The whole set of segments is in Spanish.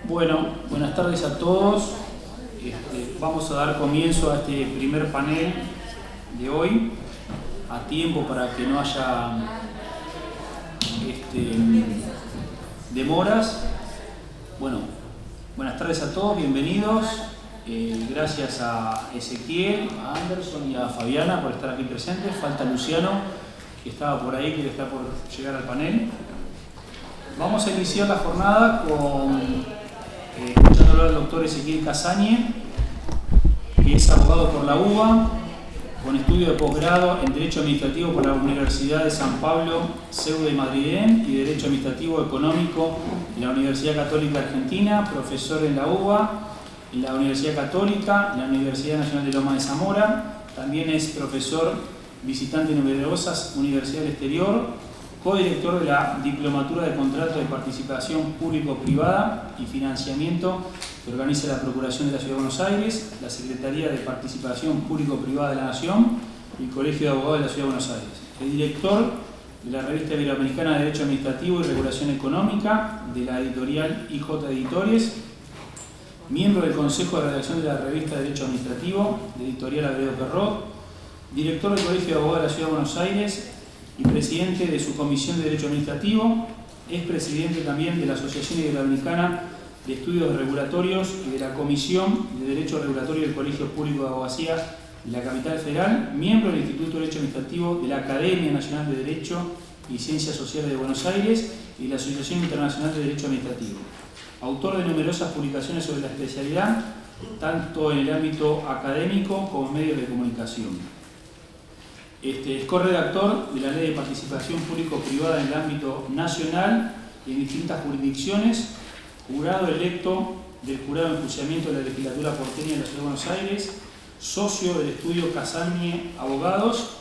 Bueno, buenas tardes a todos. Vamos a dar comienzo a este primer panel de hoy, a tiempo para que no haya demoras. Bueno, buenas tardes a todos, bienvenidos. Gracias a Ezequiel, a Anderson y a Fabiana por estar aquí presentes. Falta Luciano, que estaba por ahí, que está por llegar al panel. Vamos a iniciar la jornada escuchando hablar al doctor Ezequiel Casañe, que es abogado por la UBA, con estudio de posgrado en Derecho Administrativo por la Universidad de San Pablo, CEU de Madrid, y Derecho Administrativo Económico en la Universidad Católica Argentina, profesor en la UBA, en la Universidad Católica, en la Universidad Nacional de Loma de Zamora. También es profesor visitante en numerosas universidades del exterior, codirector de la Diplomatura de Contrato de Participación Público-Privada y Financiamiento que organiza la Procuración de la Ciudad de Buenos Aires, la Secretaría de Participación Público-Privada de la Nación y el Colegio de Abogados de la Ciudad de Buenos Aires. Es director de la Revista Iberoamericana de Derecho Administrativo y Regulación Económica, de la editorial IJ Editores, miembro del Consejo de Redacción de la Revista de Derecho Administrativo, de editorial Agredo Perrot, director del Colegio de Abogados de la Ciudad de Buenos Aires y presidente de su Comisión de Derecho Administrativo. Es presidente también de la Asociación Iberoamericana de Estudios Regulatorios y de la Comisión de Derecho Regulatorio del Colegio Público de Abogacía de la Capital Federal, miembro del Instituto de Derecho Administrativo de la Academia Nacional de Derecho y Ciencias Sociales de Buenos Aires y la Asociación Internacional de Derecho Administrativo. Autor de numerosas publicaciones sobre la especialidad, tanto en el ámbito académico como en medios de comunicación. Es corredactor de la Ley de Participación Público-Privada en el ámbito nacional y en distintas jurisdicciones, jurado electo del Jurado de Enjuiciamiento de la Legislatura Porteña de la Ciudad de Buenos Aires, socio del estudio Casañe Abogados,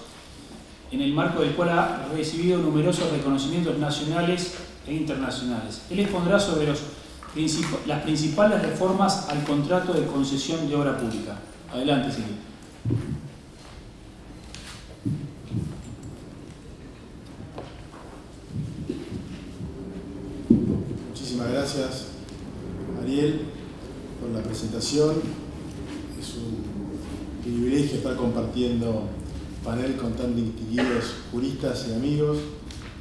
en el marco del cual ha recibido numerosos reconocimientos nacionales e internacionales. Él expondrá sobre las principales reformas al contrato de concesión de obra pública. Adelante, Silvia. Muchísimas gracias, Ariel, por la presentación. Es un privilegio estar compartiendo panel con tan distinguidos juristas y amigos,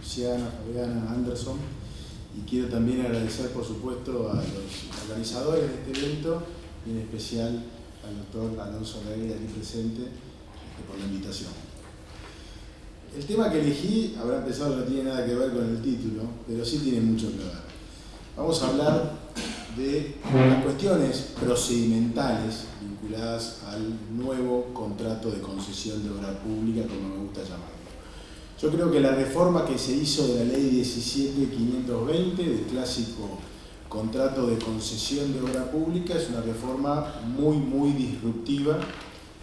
Luciana, Fabiana, Anderson, y quiero también agradecer, por supuesto, a los organizadores de este evento y en especial al doctor Alonso Negri, aquí presente, por la invitación. El tema que elegí, habrá empezado, no tiene nada que ver con el título, pero sí tiene mucho que ver. Vamos a hablar de las cuestiones procedimentales vinculadas al nuevo contrato de concesión de obra pública, como me gusta llamarlo. Yo creo que la reforma que se hizo de la Ley 17.520, del clásico contrato de concesión de obra pública, es una reforma muy disruptiva,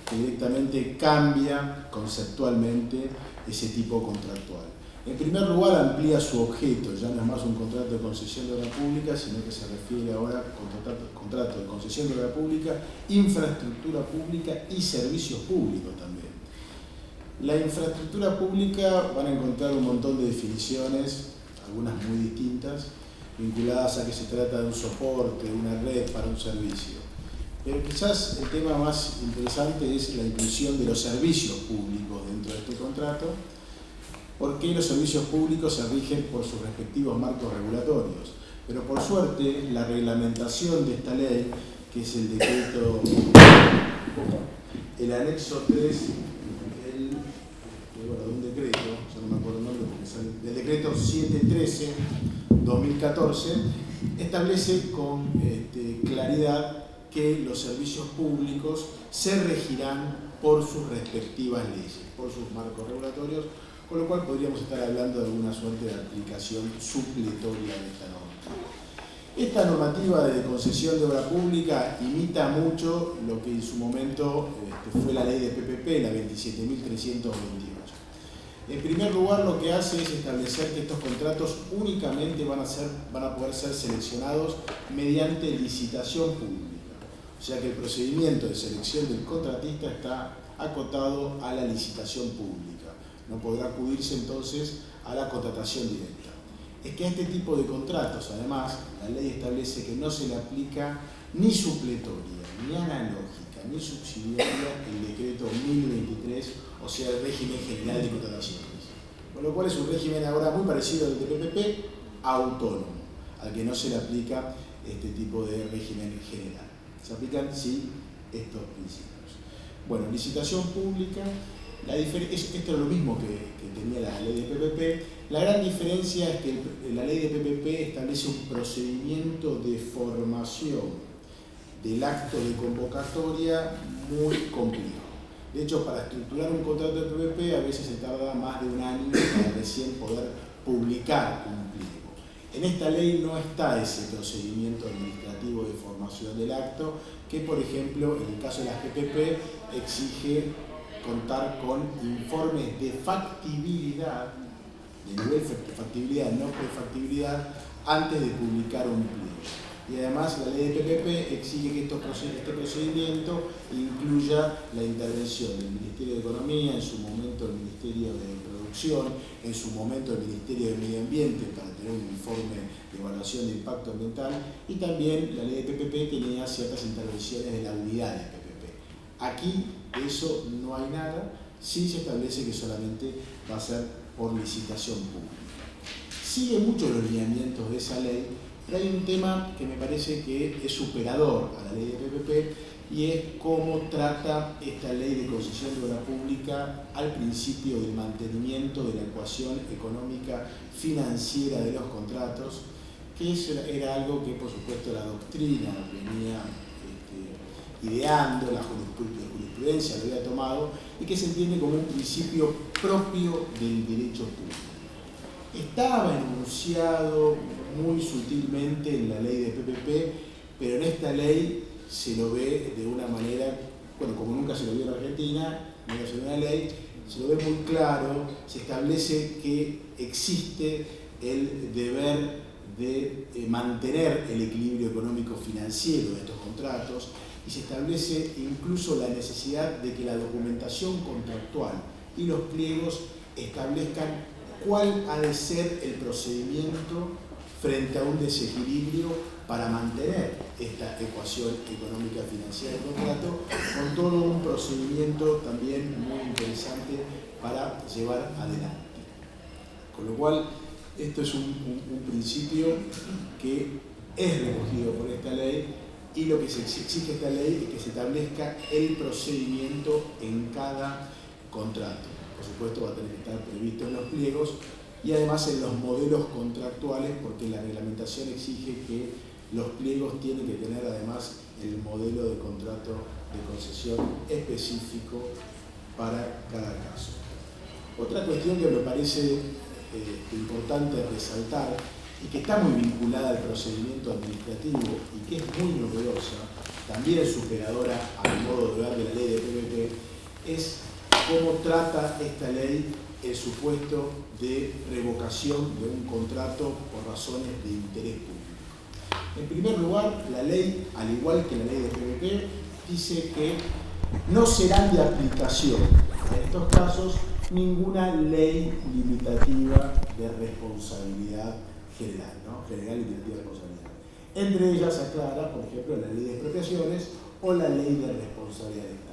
que directamente cambia conceptualmente ese tipo contractual. En primer lugar, amplía su objeto, ya no es más un contrato de concesión de obra pública, sino que se refiere ahora a contrato de concesión de obra pública, infraestructura pública y servicios públicos también. La infraestructura pública van a encontrar un montón de definiciones, algunas muy distintas, vinculadas a que se trata de un soporte, de una red para un servicio. Pero quizás el tema más interesante es la inclusión de los servicios públicos dentro de este contrato, porque los servicios públicos se rigen por sus respectivos marcos regulatorios. Pero por suerte, la reglamentación de esta ley, que es el decreto, el anexo 3, de un decreto, ya no me acuerdo el nombre, porque sale, del decreto 713-2014, establece con claridad que los servicios públicos se regirán por sus respectivas leyes, por sus marcos regulatorios, con lo cual podríamos estar hablando de alguna suerte de aplicación supletoria de esta norma. Esta normativa de concesión de obra pública imita mucho lo que en su momento fue la ley de PPP, la 27.328. En primer lugar, lo que hace es establecer que estos contratos únicamente van a poder ser seleccionados mediante licitación pública. O sea que el procedimiento de selección del contratista está acotado a la licitación pública. No podrá acudirse entonces a la contratación directa. es que a este tipo de contratos, además, la ley establece que no se le aplica ni supletoria, ni analógica, ni subsidiaria el decreto 1023, o sea, el régimen general de contrataciones. Con lo cual es un régimen ahora muy parecido al de PPP, autónomo, al que no se le aplica este tipo de régimen general. Se aplican, sí, estos principios. Bueno, licitación pública, esto es lo mismo que tenía la ley de PPP. La gran diferencia es que la ley de PPP establece un procedimiento de formación del acto de convocatoria muy complejo. De hecho, para estructurar un contrato de PPP a veces se tarda más de un año para recién poder publicar un pliego. En esta ley no está ese procedimiento administrativo de formación del acto, que por ejemplo, en el caso de las PPP, exige contar con informes de factibilidad, de nivel de factibilidad, no prefactibilidad, antes de publicar un pliego. Y además la ley de PPP exige que este procedimiento incluya la intervención del Ministerio de Economía, en su momento el Ministerio de Producción, en su momento el Ministerio de Medio Ambiente para tener un informe de evaluación de impacto ambiental, y también la ley de PPP tenía ciertas intervenciones de la unidad de PPP. Aquí de eso no hay nada, sí se establece que solamente va a ser por licitación pública. Sigue mucho los lineamientos de esa ley, pero hay un tema que me parece que es superador a la ley de PPP, y es cómo trata esta ley de concesión de obra pública al principio del mantenimiento de la ecuación económica financiera de los contratos, que eso era algo que por supuesto la doctrina venía ideando, la jurisprudencia lo había tomado, y que se entiende como un principio propio del derecho público. Estaba enunciado muy sutilmente en la ley de PPP, pero en esta ley se lo ve de una manera, bueno, como nunca se lo vio en Argentina, no es una ley, se lo ve muy claro, se establece que existe el deber de mantener el equilibrio económico financiero de estos contratos, y se establece incluso la necesidad de que la documentación contractual y los pliegos establezcan cuál ha de ser el procedimiento frente a un desequilibrio para mantener esta ecuación económica financiera del contrato, con todo un procedimiento también muy interesante para llevar adelante. Con lo cual, esto es un principio que es recogido por esta ley, y lo que se exige esta ley es que se establezca el procedimiento en cada contrato. Por supuesto, va a tener que estar previsto en los pliegos y además en los modelos contractuales, porque la reglamentación exige que los pliegos tienen que tener además el modelo de contrato de concesión específico para cada caso. Otra cuestión que me parece importante resaltar y que está muy vinculada al procedimiento administrativo y que es muy novedosa, también superadora al modo de ver de la ley de PPP, es cómo trata esta ley el supuesto de revocación de un contrato por razones de interés público. En primer lugar, la ley, al igual que la ley de PPP, dice que no serán de aplicación en estos casos ninguna ley limitativa de responsabilidad general, ¿no? General y limitativa de responsabilidad. Entre ellas aclara, por ejemplo, la ley de expropiaciones o la ley de responsabilidad del Estado.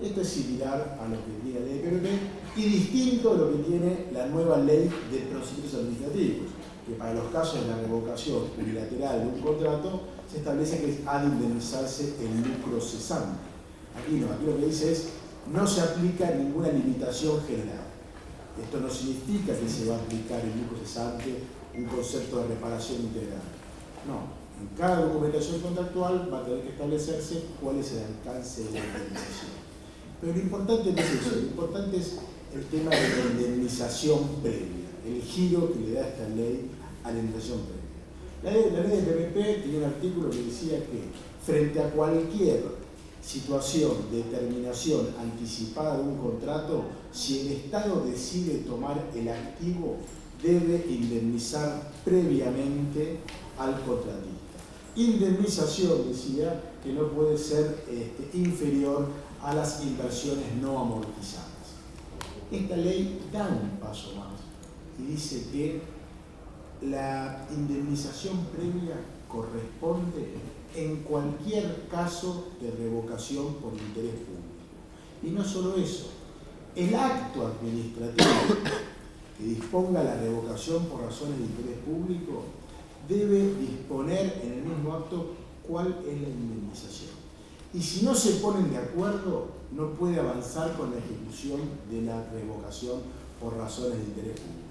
Esto es similar a lo que tiene la ley de PPP y distinto a lo que tiene la nueva ley de procedimientos administrativos, que para los casos de la revocación unilateral de un contrato se establece que ha de indemnizarse el lucro cesante. Aquí no, aquí lo que dice es no se aplica ninguna limitación general. Esto no significa que se va a aplicar el lucro cesante, un concepto de reparación integral. No, en cada documentación contractual va a tener que establecerse cuál es el alcance de la indemnización. Pero lo importante no es eso, lo importante es el tema de la indemnización previa, el giro que le da esta ley a la indemnización previa. La ley de PPP tenía un artículo que decía que frente a cualquier situación de terminación anticipada de un contrato, si el Estado decide tomar el activo, debe indemnizar previamente al contratista. Indemnización, decía, que no puede ser inferior a las inversiones no amortizadas. Esta ley da un paso más y dice que la indemnización previa corresponde en cualquier caso de revocación por interés público. Y no solo eso, el acto administrativo que disponga la revocación por razones de interés público debe disponer en el mismo acto cuál es la indemnización. Y si no se ponen de acuerdo, no puede avanzar con la ejecución de la revocación por razones de interés público.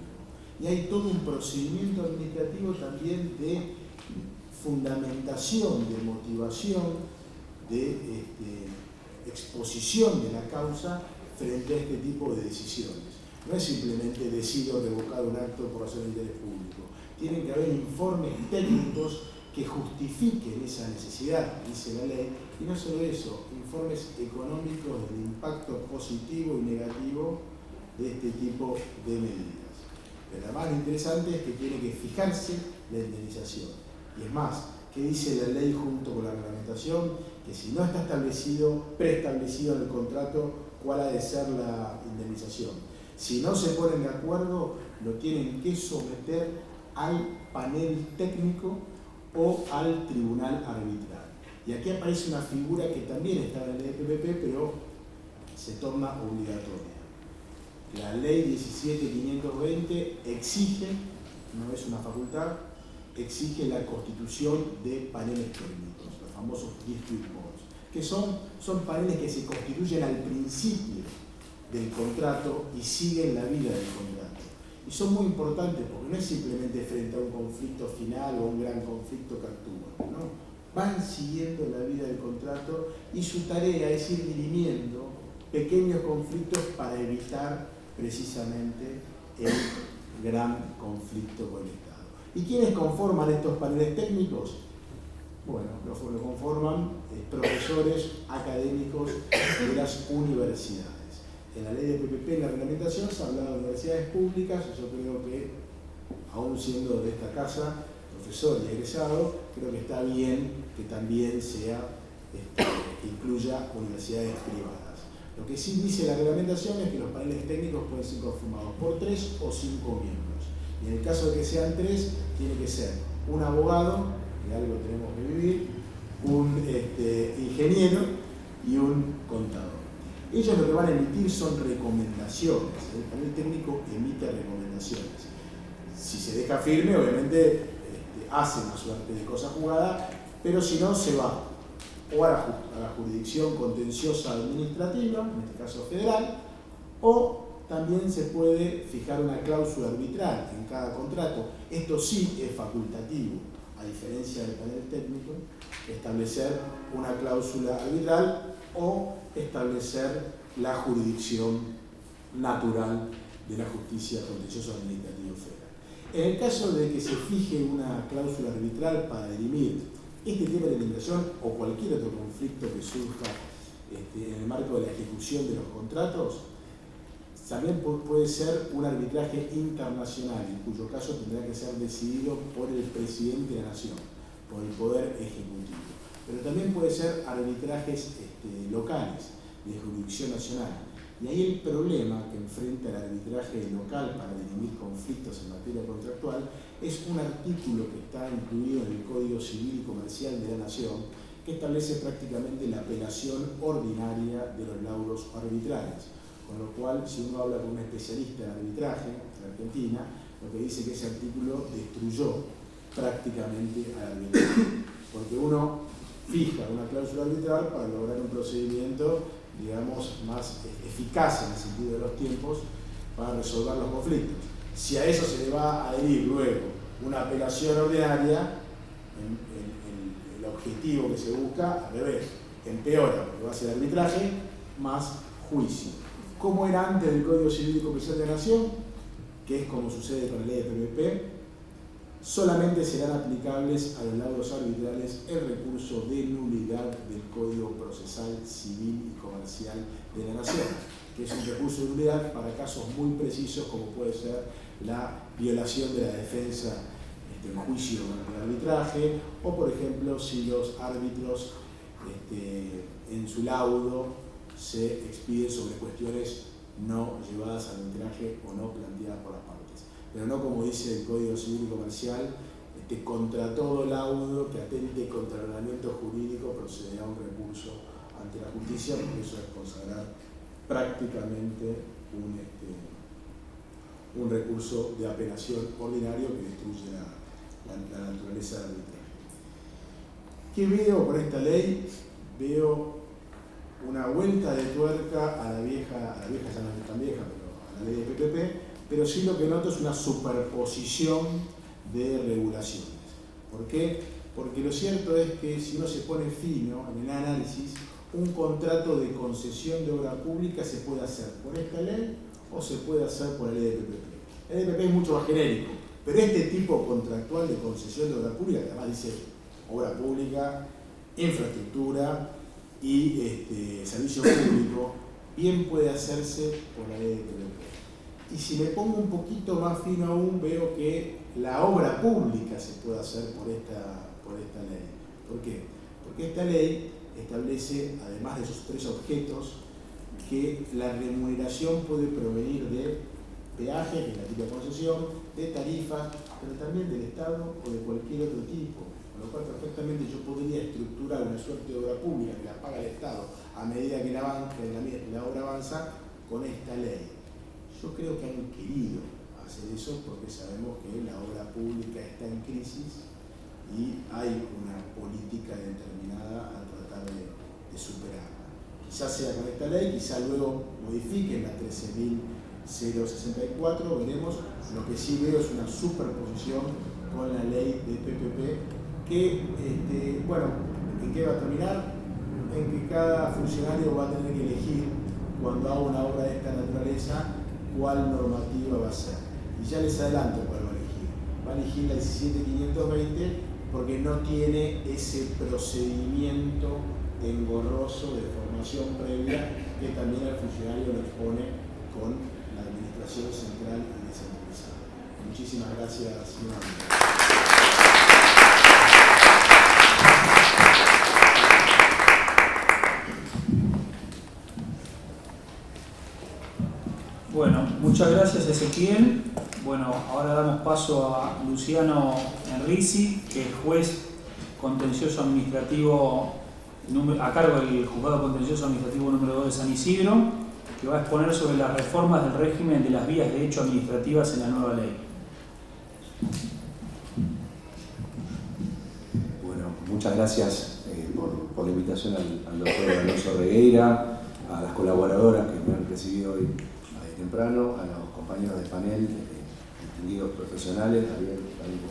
Y hay todo un procedimiento administrativo también de fundamentación, de motivación, de exposición de la causa frente a este tipo de decisiones. No es simplemente decido revocar un acto por razón de interés público. Tienen que haber informes técnicos que justifiquen esa necesidad, dice la ley, y no solo eso, informes económicos del impacto positivo y negativo de este tipo de medidas. Pero lo más interesante es que tiene que fijarse la indemnización. Y es más, ¿qué dice la ley junto con la reglamentación? Que si no está preestablecido en el contrato cuál ha de ser la indemnización, si no se ponen de acuerdo, lo tienen que someter al panel técnico o al tribunal arbitral. Y aquí aparece una figura que también está en la ley de PPP, pero se torna obligatoria. La ley 17.520 exige, no es una facultad, exige la constitución de paneles técnicos, los famosos district boards, que son paneles que se constituyen al principio del contrato y siguen la vida del contrato. Y son muy importantes porque no es simplemente frente a un conflicto final o un gran conflicto que actúan, ¿no? Van siguiendo la vida del contrato y su tarea es ir dirimiendo pequeños conflictos para evitar precisamente el gran conflicto con el Estado. ¿Y quiénes conforman estos paneles técnicos? Bueno, lo conforman profesores académicos de las universidades. En la ley de PPP, en la reglamentación, se habla de universidades públicas. Yo creo que, aún siendo de esta casa, profesor y egresado, creo que está bien que también incluya universidades privadas. Lo que sí dice la reglamentación es que los paneles técnicos pueden ser conformados por 3 o 5 miembros. Y en el caso de que sean 3, tiene que ser un abogado, de algo tenemos que vivir, un ingeniero y un contador. Ellos lo que van a emitir son recomendaciones. El panel técnico emite recomendaciones. Si se deja firme, obviamente hace una suerte de cosa jugada, pero si no, se va o a la jurisdicción contenciosa administrativa, en este caso federal, o también se puede fijar una cláusula arbitral en cada contrato. Esto sí es facultativo, a diferencia del panel técnico, establecer una cláusula arbitral o establecer la jurisdicción natural de la justicia contenciosa administrativa federal. En el caso de que se fije una cláusula arbitral para dirimir este tema de limitación o cualquier otro conflicto que surja en el marco de la ejecución de los contratos, también puede ser un arbitraje internacional, en cuyo caso tendrá que ser decidido por el presidente de la Nación, por el Poder Ejecutivo. Pero también puede ser arbitrajes locales, de jurisdicción nacional. Y ahí el problema que enfrenta el arbitraje local para dirimir conflictos en materia contractual es un artículo que está incluido en el Código Civil y Comercial de la Nación, que establece prácticamente la apelación ordinaria de los laudos arbitrales. Con lo cual, si uno habla con un especialista en arbitraje en Argentina, lo que dice que ese artículo destruyó prácticamente al arbitraje. Porque uno fija una cláusula arbitral para lograr un procedimiento, digamos, más eficaz en el sentido de los tiempos para resolver los conflictos. Si a eso se le va a adherir luego una apelación ordinaria, el objetivo que se busca, al revés, empeora, porque va a ser arbitraje más juicio. Como era antes del Código Civil y Comercial de la Nación, que es como sucede con la ley de PPP, solamente serán aplicables a los laudos arbitrales el recurso de nulidad del Código Procesal Civil y Comercial de la Nación, que es un recurso de nulidad para casos muy precisos como puede ser la violación de la defensa en juicio durante el arbitraje, o por ejemplo si los árbitros en su laudo se expiden sobre cuestiones no llevadas al arbitraje o no planteadas por las partes. pero no como dice el Código Civil y Comercial, contra todo laudo que atente contra el ordenamiento jurídico procederá a un recurso ante la justicia, porque eso es consagrar prácticamente un recurso de apelación ordinario que destruye la naturaleza del arbitraje. ¿Qué veo por esta ley? Veo una vuelta de tuerca a la vieja ya no es tan vieja, pero a la ley de PPP, pero sí lo que noto es una superposición de regulaciones. ¿Por qué? Porque lo cierto es que si uno se pone fino en el análisis, un contrato de concesión de obra pública se puede hacer por esta ley o se puede hacer por la ley de PPP. La ley de PPP es mucho más genérico, pero este tipo contractual de concesión de obra pública, que además dice obra pública, infraestructura y servicio público, bien puede hacerse por la ley de PPP. Y si me pongo un poquito más fino aún, veo que la obra pública se puede hacer por esta ley. ¿Por qué? Porque esta ley establece, además de esos tres objetos, que la remuneración puede provenir de peaje, que es la típica concesión, de tarifas, pero también del Estado o de cualquier otro tipo. Con lo cual, perfectamente yo podría estructurar una suerte de obra pública que la paga el Estado a medida que la obra avanza con esta ley. Yo creo que han querido hacer eso porque sabemos que la obra pública está en crisis y hay una política determinada a tratar de superarla. Quizás sea con esta ley, quizás luego modifiquen la 13.064, veremos. Lo que sí veo es una superposición con la ley de PPP que, ¿en qué va a terminar? En que cada funcionario va a tener que elegir, cuando haga una obra de esta naturaleza, cuál normativa va a ser. Y ya les adelanto cuál va a elegir. Va a elegir la 17.520 porque no tiene ese procedimiento engorroso de formación previa que también el funcionario lo expone con la administración central y descentralizada. Muchísimas gracias, nuevamente. Bueno, muchas gracias, Ezequiel. Bueno, ahora damos paso a Luciano Enrisi, que es juez contencioso administrativo a cargo del Juzgado Contencioso Administrativo número 2 de San Isidro, que va a exponer sobre las reformas del régimen de las vías de hecho administrativas en la nueva ley. Bueno, muchas gracias por la invitación al doctor Alonso Regueira, a las colaboradoras que me han recibido hoy temprano, a los compañeros del panel, distinguidos profesionales, Ariel, también por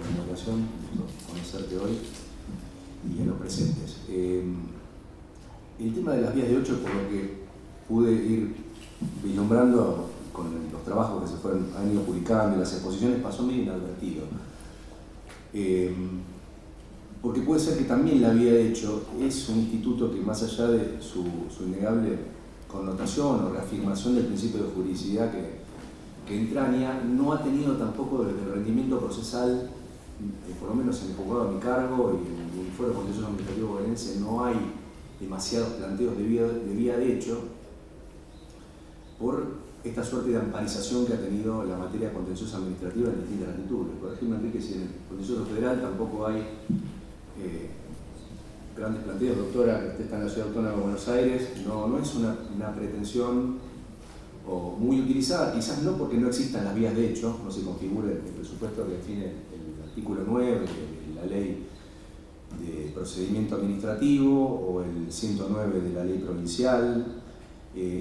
la inauguración, un gusto conocerte hoy, y a los presentes. El tema de las vías de 8, por lo que pude ir vislumbrando con los trabajos que han ido publicando y las exposiciones, pasó medio inadvertido. Porque puede ser que también la vía de hecho es un instituto que, más allá de su innegable connotación o reafirmación del principio de juridicidad que entraña, no ha tenido tampoco el rendimiento procesal, por lo menos en el juzgado a mi cargo y en el Foro Contencioso Administrativo bonaerense no hay demasiados planteos de vía de hecho por esta suerte de amparización que ha tenido la materia contenciosa administrativa en distintas latitudes. Por ejemplo, Enrique, si en el Contencioso Federal tampoco hay grandes planteos. Doctora, que usted está en la Ciudad Autónoma de Buenos Aires, no es una pretensión muy utilizada, quizás no porque no existan las vías de hecho, no se configure el presupuesto que define el artículo 9 de la ley de procedimiento administrativo o el 109 de la ley provincial,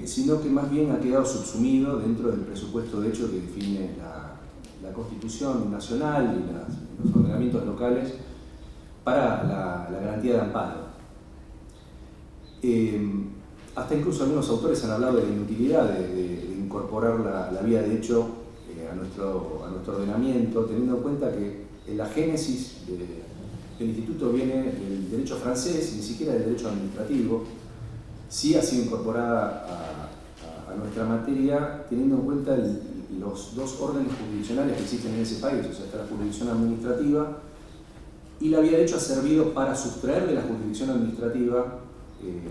sino que más bien ha quedado subsumido dentro del presupuesto de hecho que define la Constitución Nacional y los ordenamientos locales para la garantía de amparo. Hasta incluso algunos autores han hablado de la inutilidad de incorporar la vía de hecho a nuestro ordenamiento, teniendo en cuenta que la génesis del instituto viene del derecho francés, ni siquiera del derecho administrativo. Sí ha sido incorporada a nuestra materia, teniendo en cuenta los dos órdenes jurisdiccionales que existen en ese país, o sea, está la jurisdicción administrativa, y la vía de hecho ha servido para sustraer de la jurisdicción administrativa el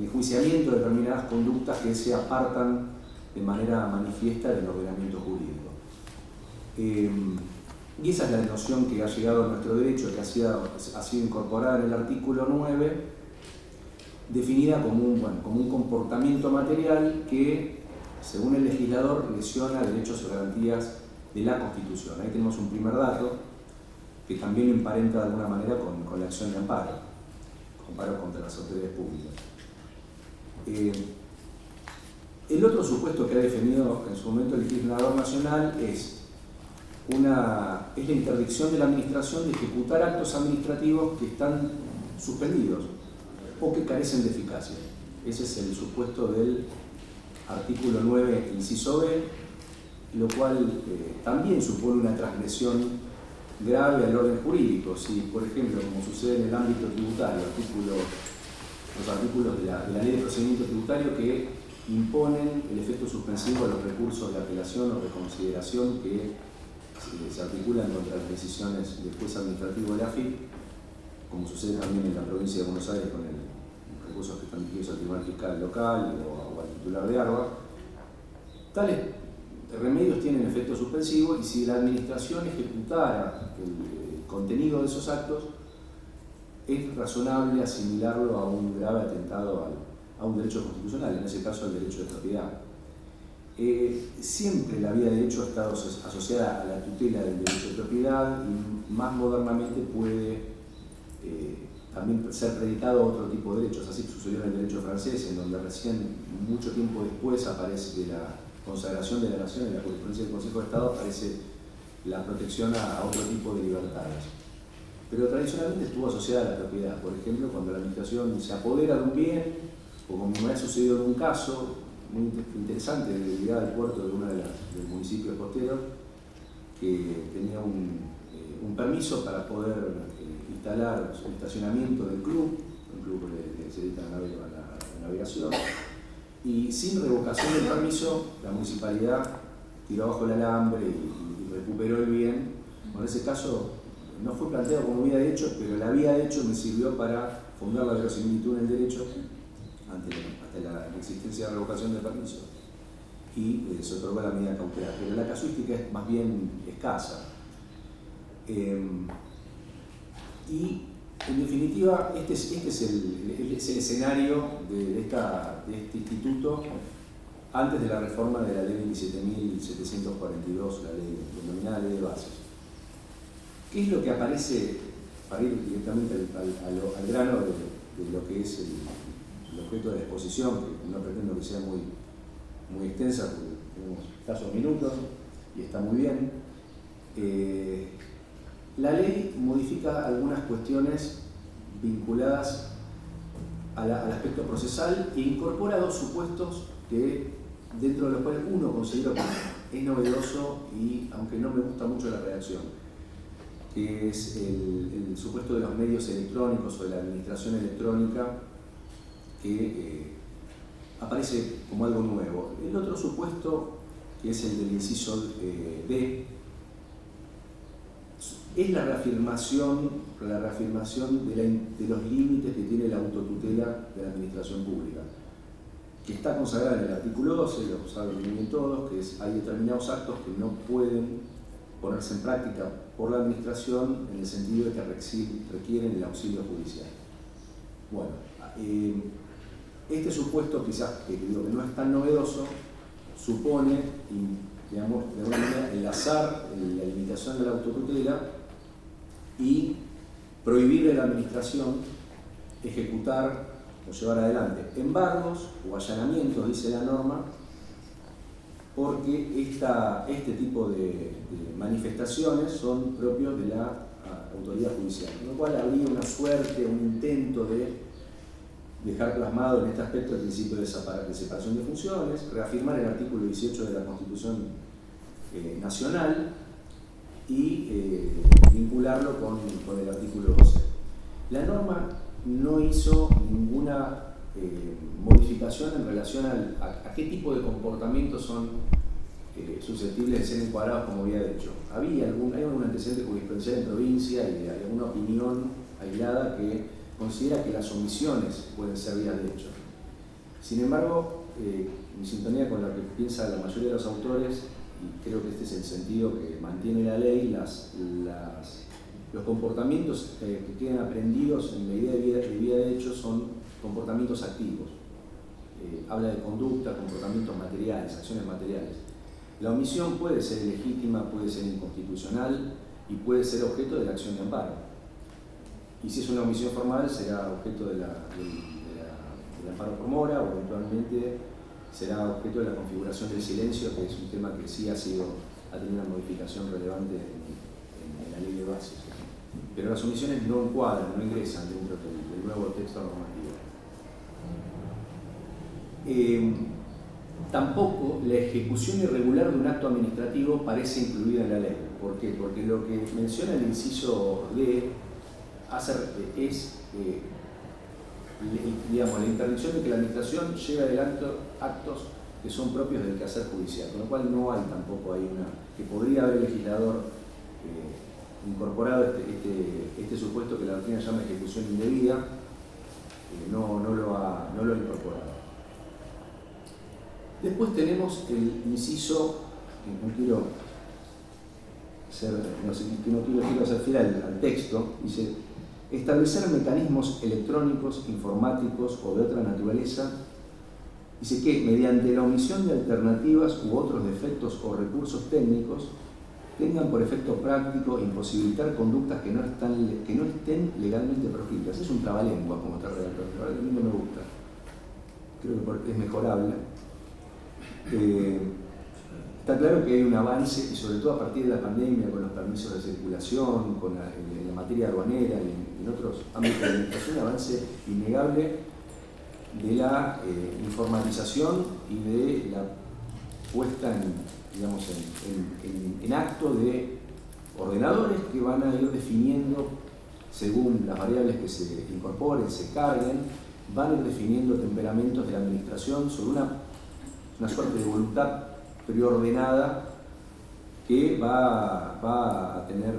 enjuiciamiento de determinadas conductas que se apartan de manera manifiesta del ordenamiento jurídico. Y esa es la noción que ha llegado a nuestro derecho, que ha sido incorporada en el artículo 9, definida como un comportamiento material que, según el legislador, lesiona derechos o garantías de la Constitución. Ahí tenemos un primer dato que también emparenta de alguna manera con la acción de amparo contra las autoridades públicas. El otro supuesto que ha definido en su momento el legislador nacional es la interdicción de la administración de ejecutar actos administrativos que están suspendidos o que carecen de eficacia. Ese es el supuesto del artículo 9, inciso B, lo cual también supone una transgresión grave al orden jurídico. Si, por ejemplo, como sucede en el ámbito tributario, los artículos de la Ley de Procedimiento Tributario que imponen el efecto suspensivo a los recursos de apelación o reconsideración que se articulan contra las decisiones del juez administrativo de la AFIP, como sucede también en la provincia de Buenos Aires con los recursos que están dirigidos al Tribunal Fiscal Local o al titular de ARBA. Tales remedios tienen efecto suspensivo y si la administración ejecutara el contenido de esos actos, es razonable asimilarlo a un grave atentado a un derecho constitucional, en ese caso al derecho de propiedad. Siempre la vía de derecho ha estado asociada a la tutela del derecho de propiedad y más modernamente puede también ser predicado a otro tipo de derechos. Así sucedió en el derecho francés, en donde recién, mucho tiempo después, aparece de la consagración de la nación en la jurisprudencia del Consejo de Estado, aparece la protección a otro tipo de libertades. Pero tradicionalmente estuvo asociada a la propiedad. Por ejemplo, cuando la administración se apodera de un bien, o como me ha sucedido en un caso muy interesante de llegada al puerto de uno de los municipios costeros, que tenía un permiso para poder instalar el estacionamiento del club, un club que se dedica a la navegación, y sin revocación del permiso, la municipalidad tiró abajo el alambre y recuperó el bien. En ese caso no fue planteado como vía de hecho, pero la vía de hecho me sirvió para fundar la verosimilitud en el derecho ante la existencia de revocación del permiso y se otorgó la medida cautelar. Pero la casuística es más bien escasa. Y en definitiva, este es el escenario de este instituto antes de la reforma de la ley 27.742, la ley denominada Ley de Bases. ¿Qué es lo que aparece, para ir directamente al grano de lo que es el objeto de la exposición, que no pretendo que sea muy extensa, porque tenemos escasos minutos y está muy bien? La ley modifica algunas cuestiones vinculadas al aspecto procesal e incorpora dos supuestos que, dentro de los cuales uno considero que es novedoso y aunque no me gusta mucho la redacción, que es el supuesto de los medios electrónicos o de la administración electrónica, que aparece como algo nuevo. El otro supuesto, que es el del inciso D, es la reafirmación de los límites que tiene la autotutela de la administración pública, que está consagrada en el artículo 12, lo saben bien todos, que hay determinados actos que no pueden ponerse en práctica por la administración en el sentido de que requieren el auxilio judicial. Bueno, este supuesto, quizás que digo que no es tan novedoso, supone, digamos, de alguna manera enlazar la limitación de la autotutela y prohibirle a la administración ejecutar o llevar adelante embargos o allanamientos, dice la norma, porque este tipo de manifestaciones son propios de la autoridad judicial, con lo cual habría una suerte, un intento de dejar plasmado en este aspecto el principio de separación de funciones, reafirmar el artículo 18 de la Constitución Nacional y vincularlo con el artículo 12. La norma no hizo ninguna modificación en relación a qué tipo de comportamientos son susceptibles de ser encuadrados como vía de hecho. Hay algún antecedente jurisprudencial en provincia y hay alguna opinión aislada que considera que las omisiones pueden ser vías de hecho. Sin embargo, en sintonía con lo que piensa la mayoría de los autores, y creo que este es el sentido que mantiene la ley, los comportamientos que quedan aprendidos en la idea de vida de hecho son comportamientos activos. Habla de conducta, comportamientos materiales, acciones materiales. La omisión puede ser ilegítima, puede ser inconstitucional y puede ser objeto de la acción de amparo. Y si es una omisión formal, será objeto del amparo por mora o eventualmente será objeto de la configuración del silencio, que es un tema que sí ha tenido una modificación relevante en la ley de bases. Pero las omisiones no encuadran, no ingresan dentro del nuevo texto normativo. Tampoco la ejecución irregular de un acto administrativo parece incluida en la ley. ¿Por qué? Porque lo que menciona el inciso D es digamos, la interdicción de que la administración lleve adelante actos que son propios del quehacer judicial, con lo cual no hay tampoco que podría haber el legislador incorporado este supuesto que la doctrina llama ejecución indebida, no lo ha incorporado. Después tenemos el inciso, no quiero hacer fiel al texto, dice: establecer mecanismos electrónicos, informáticos o de otra naturaleza, dice que mediante la omisión de alternativas u otros defectos o recursos técnicos tengan por efecto práctico imposibilitar conductas que no estén legalmente proscritas. Es un trabalengua como está redactado, a mí no me gusta, creo que es mejorable. Está claro que hay un avance, y sobre todo a partir de la pandemia, con los permisos de circulación, en la materia aduanera y en otros ámbitos de la administración, un avance innegable de la informatización y de la puesta en acto de ordenadores que van a ir definiendo, según las variables que se incorporen, se carguen, van a ir definiendo temperamentos de la administración sobre una suerte de voluntad preordenada que va a tener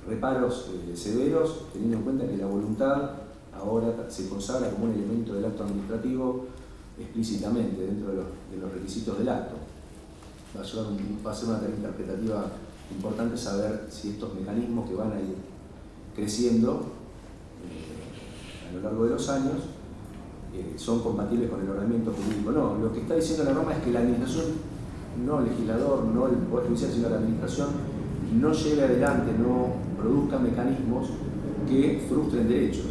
reparos severos, teniendo en cuenta que la voluntad ahora se consagra como un elemento del acto administrativo explícitamente dentro de los requisitos del acto. Va a ser una tarea interpretativa importante saber si estos mecanismos que van a ir creciendo a lo largo de los años son compatibles con el ordenamiento jurídico. No, lo que está diciendo la norma es que la administración, no el legislador, no el Poder Judicial, sino la administración, no lleve adelante, no produzca mecanismos que frustren derechos.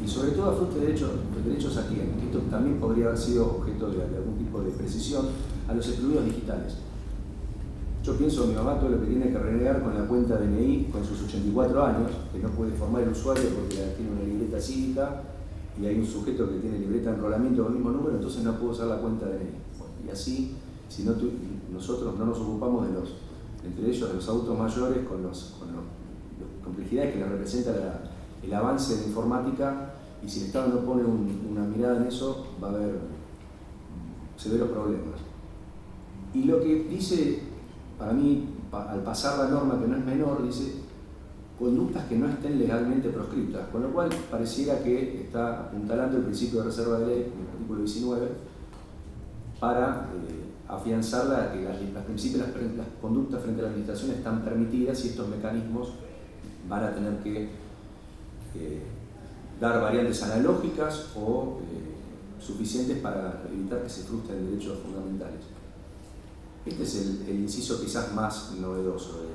Y sobre todo frustren derechos a quién, que esto también podría haber sido objeto de algún tipo de precisión, a los excluidos digitales. Yo pienso, mi mamá todo lo que tiene que renegar con la cuenta DNI con sus 84 años, que no puede formar el usuario porque tiene una libreta cívica y hay un sujeto que tiene libreta de enrolamiento con el mismo número, entonces no puedo usar la cuenta DNI. Bueno, y así, si nosotros no nos ocupamos entre ellos, de los adultos mayores, con las complejidades que les representa el avance de la informática, y si el Estado no pone una mirada en eso, va a haber severos problemas. Y lo que dice, para mí, al pasar la norma, que no es menor, dice conductas que no estén legalmente proscritas, con lo cual pareciera que está apuntalando el principio de reserva de ley, en el artículo 19, para afianzar que las conductas frente a la administración están permitidas y estos mecanismos van a tener que dar variantes analógicas o suficientes para evitar que se frustren derechos fundamentales. Este es el inciso quizás más novedoso de lo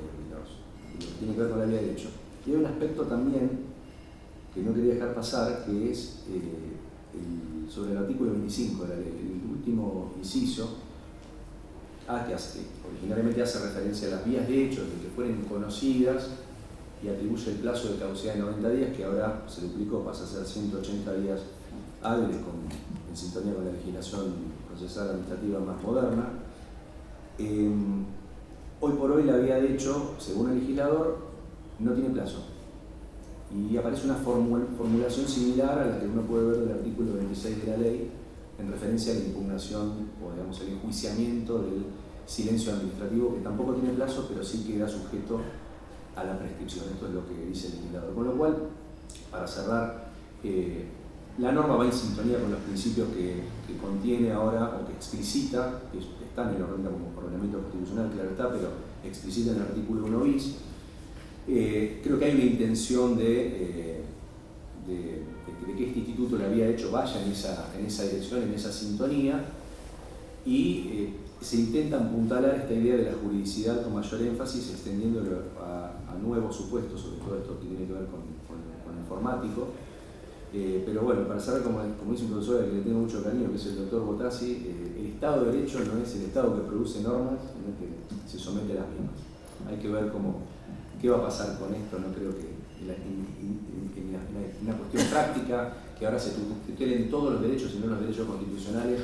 que tiene que ver con la vía de derecho. Y hay un aspecto también que no quería dejar pasar, que es sobre el artículo 25 de la ley, el último inciso, que originariamente hace referencia a las vías de hecho de que fueren conocidas y atribuye el plazo de caducidad de 90 días, que ahora se duplicó, pasa a ser 180 días hábiles en sintonía con la legislación procesal administrativa más moderna. Hoy por hoy la vía de hecho, según el legislador, no tiene plazo. Y aparece una formulación similar a la que uno puede ver del artículo 26 de la ley, en referencia a la impugnación o digamos el enjuiciamiento del silencio administrativo, que tampoco tiene plazo, pero sí queda sujeto a la prescripción. Esto es lo que dice el legislador. Con lo cual, para cerrar, La norma va en sintonía con los principios que contiene ahora, o que explicita, que están en el ordenamiento constitucional, claro está, pero explicita en el artículo 1 bis. Creo que hay una intención de que este instituto le había hecho vaya en esa dirección, en esa sintonía, y se intenta apuntalar esta idea de la juridicidad con mayor énfasis, extendiéndolo a nuevos supuestos, sobre todo esto que tiene que ver con informático. Pero bueno, para saber, como dice un profesor al que le tengo mucho cariño, que es el doctor Botassi, el Estado de Derecho no es el Estado que produce normas, sino que se somete a las mismas. Hay que ver qué va a pasar con esto. No creo que una cuestión práctica, que ahora se tutelen todos los derechos y no los derechos constitucionales,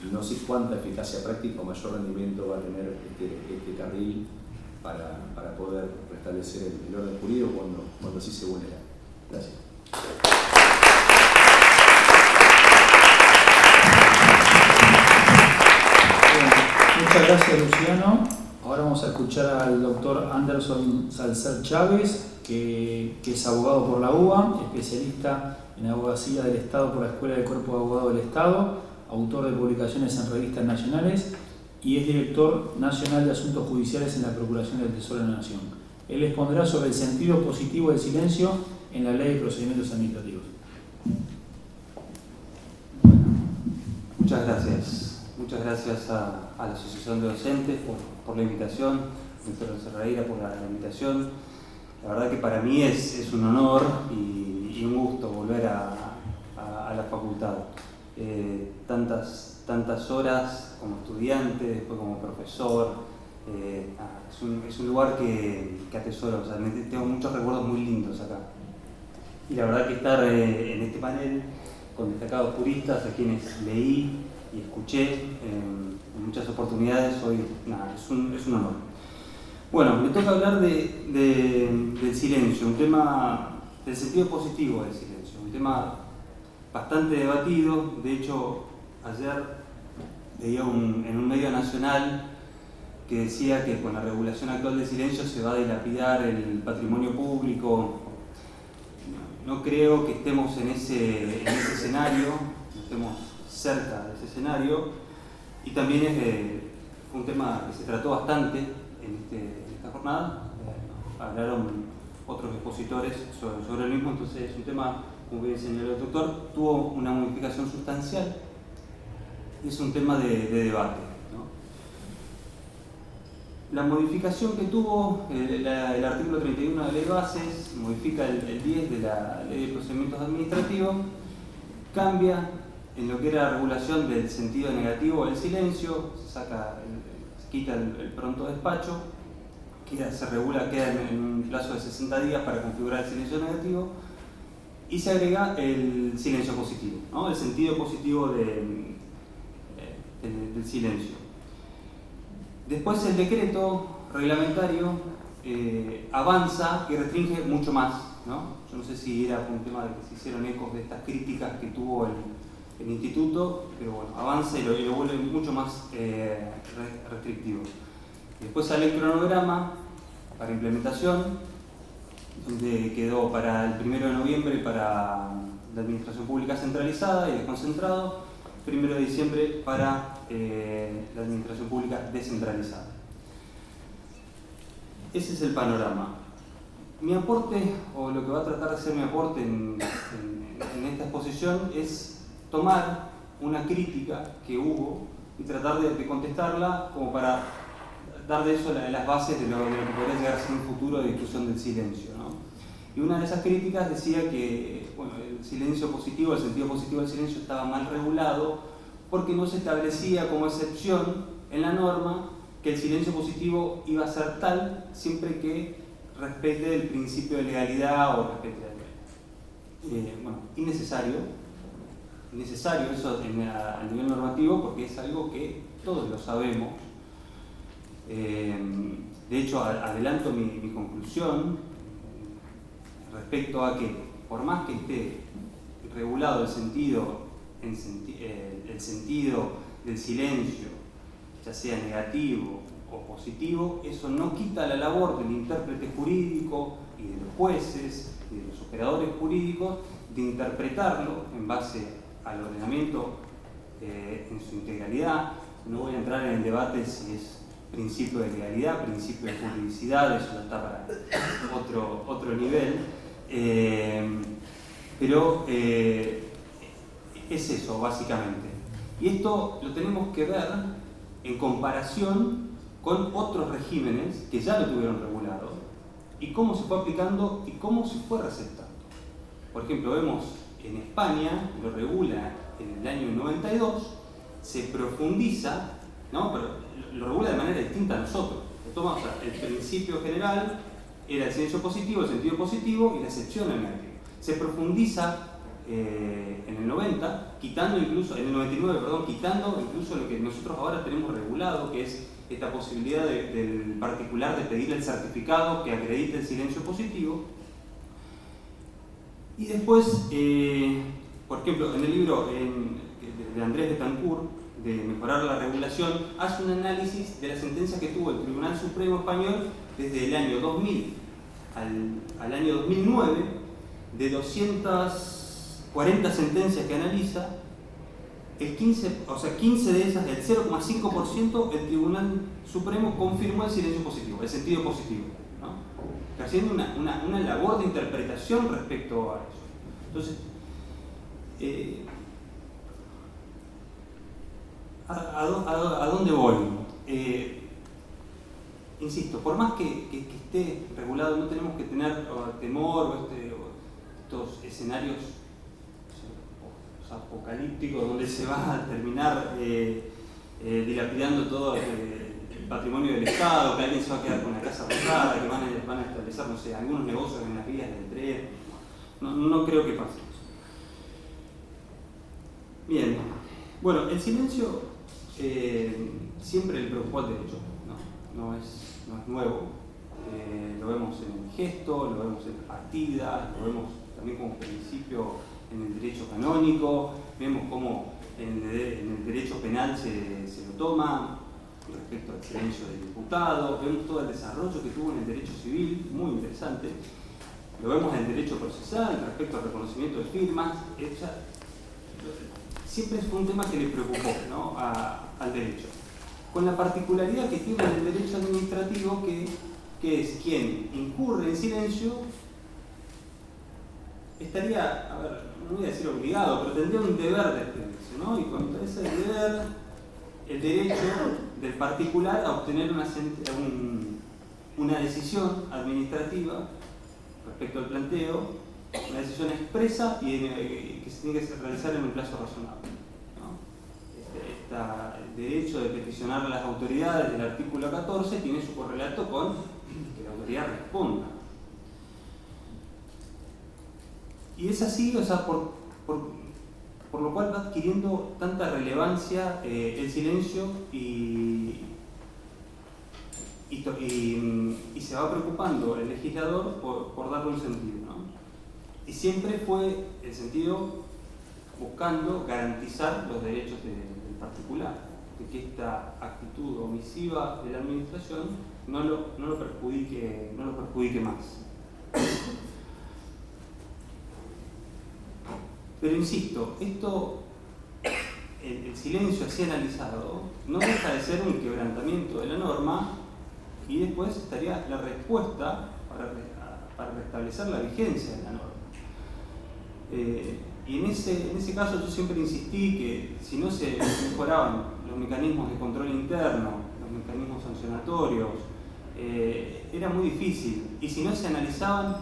y no sé cuánta eficacia práctica o mayor rendimiento va a tener este carril para poder restablecer el orden jurídico cuando así se vulnera. Gracias. Muchas gracias, Luciano. Ahora vamos a escuchar al doctor Anderson Salcer Chávez, que es abogado por la UBA, especialista en abogacía del Estado por la Escuela del Cuerpo de Abogados del Estado, autor de publicaciones en revistas nacionales y es director nacional de Asuntos Judiciales en la Procuración del Tesoro de la Nación. Él expondrá sobre el sentido positivo del silencio en la Ley de Procedimientos Administrativos. Muchas gracias. Muchas gracias a la Asociación de Docentes por la invitación, doctor Serraíra por la invitación. La verdad que para mí es un honor y un gusto volver a la facultad. Tantas horas como estudiante, después como profesor. Es un lugar que atesoro. O sea, tengo muchos recuerdos muy lindos acá. Y la verdad que estar en este panel con destacados juristas a quienes leí y escuché en muchas oportunidades hoy, es un honor. Bueno, me toca hablar del silencio, un tema del sentido positivo del silencio, un tema bastante debatido. De hecho, ayer leía en un medio nacional que decía que con la regulación actual del silencio se va a dilapidar el patrimonio público. No creo que estemos en ese escenario, que estemos cerca de ese escenario, y también fue un tema que se trató bastante en esta jornada. Hablaron otros expositores sobre el mismo, entonces es un tema, como bien señaló el doctor, tuvo una modificación sustancial y es un tema de debate, ¿no? La modificación que tuvo el artículo 31 de la Ley de Bases, modifica el 10 de la Ley de Procedimientos Administrativos, cambia en lo que era la regulación del sentido negativo del silencio, se quita el pronto despacho, se regula, queda en un plazo de 60 días para configurar el silencio negativo, y se agrega el silencio positivo, ¿no? El sentido positivo del silencio. Después el decreto reglamentario avanza y restringe mucho más, ¿no? Yo no sé si era por un tema de que se hicieron ecos de estas críticas que tuvo el instituto, pero bueno, avanza y lo vuelve mucho más restrictivo. Después sale el cronograma para implementación, donde quedó para el 1 de noviembre para la administración pública centralizada y desconcentrado, 1 de diciembre para la administración pública descentralizada. Ese es el panorama. Mi aporte, o lo que va a tratar de ser mi aporte en esta exposición, es tomar una crítica que hubo y tratar de contestarla como para dar de eso las bases de lo que podría llegar a ser un futuro de discusión del silencio, ¿no? Y una de esas críticas decía que bueno, el silencio positivo, el sentido positivo del silencio estaba mal regulado porque no se establecía como excepción en la norma que el silencio positivo iba a ser tal siempre que respete el principio de legalidad o respete la ley. Bueno, innecesario eso a nivel normativo, porque es algo que todos lo sabemos. De hecho, adelanto mi conclusión respecto a que por más que esté regulado el sentido del silencio, ya sea negativo o positivo, eso no quita la labor del intérprete jurídico y de los jueces y de los operadores jurídicos de interpretarlo en base al ordenamiento en su integralidad. No voy a entrar en el debate si es principio de legalidad, principio de juridicidad, eso ya está para otro nivel, pero es eso básicamente. Y esto lo tenemos que ver en comparación con otros regímenes que ya lo tuvieron regulado y cómo se fue aplicando y cómo se fue recetando. Por ejemplo, vemos en España, lo regula en el año 92, se profundiza, ¿no? Pero lo regula de manera distinta a nosotros. Toma, o sea, el principio general era el silencio positivo, el sentido positivo y la excepción al negativo. Se profundiza en el 90, quitando incluso, en el 99, perdón, quitando incluso lo que nosotros ahora tenemos regulado, que es esta posibilidad del particular de pedir el certificado que acredite el silencio positivo. Y después, por ejemplo, en el libro de Andrés Betancourt, de Mejorar la regulación, hace un análisis de la sentencia que tuvo el Tribunal Supremo Español desde el año 2000 al año 2009, de 240 sentencias que analiza, el 15 de esas, el 0,5%, el Tribunal Supremo confirmó el silencio positivo, el sentido positivo, ¿no? Haciendo una labor de interpretación respecto a eso. Entonces, ¿a dónde voy? Insisto, por más que esté regulado, no tenemos que tener temor o estos escenarios apocalípticos donde se va a terminar dilapidando todo el patrimonio del Estado, que alguien se va a quedar con la casa rosada, que van a establecer, no sé, algunos negocios en las vías del tren. No creo que pase eso. Bien, bueno, el silencio siempre le preocupó al derecho, no es nuevo. Lo vemos en el gesto, lo vemos en la partida, lo vemos también como principio en el derecho canónico, vemos cómo en el derecho penal se lo toma respecto al silencio del imputado, vemos todo el desarrollo que tuvo en el derecho civil, muy interesante, lo vemos en el derecho procesal respecto al reconocimiento de firmas. Siempre fue un tema que le preocupó, ¿no? al derecho, con la particularidad que tiene el derecho administrativo, que es quien incurre en silencio estaría, a ver, no voy a decir obligado, pero tendría un deber de silencio, ¿no? Y contra ese deber, el derecho del particular a obtener una decisión administrativa respecto al planteo, una decisión expresa y que se tiene que realizar en un plazo razonable, ¿no? El derecho de peticionar a las autoridades del artículo 14 tiene su correlato con que la autoridad responda. Y es así, o sea, por lo cual va adquiriendo tanta relevancia el silencio y se va preocupando el legislador por darle un sentido, ¿no? Y siempre fue el sentido buscando garantizar los derechos del particular, de que esta actitud omisiva de la administración no lo perjudique más. Pero insisto, el silencio así analizado no deja de ser un quebrantamiento de la norma, y después estaría la respuesta para restablecer la vigencia de la norma. Y en ese caso yo siempre insistí que si no se mejoraban los mecanismos de control interno, los mecanismos sancionatorios, era muy difícil. Y si no se analizaban